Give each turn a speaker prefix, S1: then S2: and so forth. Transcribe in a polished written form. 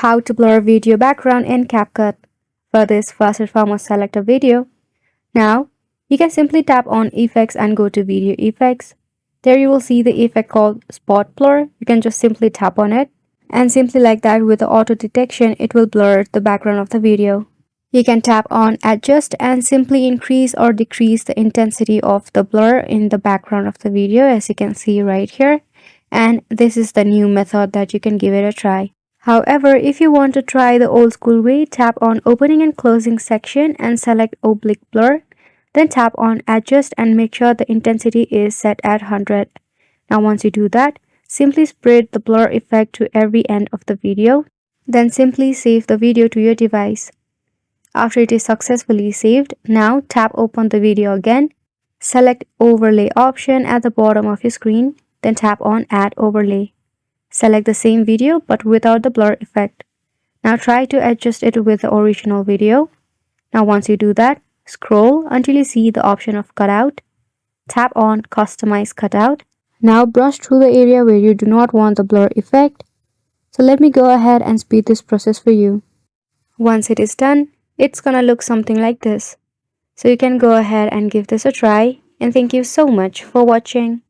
S1: How to blur video background in CapCut. For this, first and foremost, select a video. Now, you can simply tap on Effects and go to Video Effects. There you will see the effect called Spot Blur. You can just simply tap on it. And simply like that, with the auto detection, it will blur the background of the video. You can tap on Adjust and simply increase or decrease the intensity of the blur in the background of the video, as you can see right here. And this is the new method that you can give it a try. However, if you want to try the old school way, tap on Opening and Closing section and select Oblique Blur. Then tap on Adjust and make sure the intensity is set at 100. Now once you do that, simply spread the blur effect to every end of the video. Then simply save the video to your device. After it is successfully saved, now tap open the video again. Select Overlay option at the bottom of your screen. Then tap on Add Overlay. Select the same video but without the blur effect. Now try to adjust it with the original video. Now once you do that, scroll until you see the option of cutout. Tap on Customize Cutout. Now brush through the area where you do not want the blur effect. So let me go ahead and speed this process for you. Once it is done, it's gonna look something like this. So you can go ahead and give this a try, and thank you so much for watching.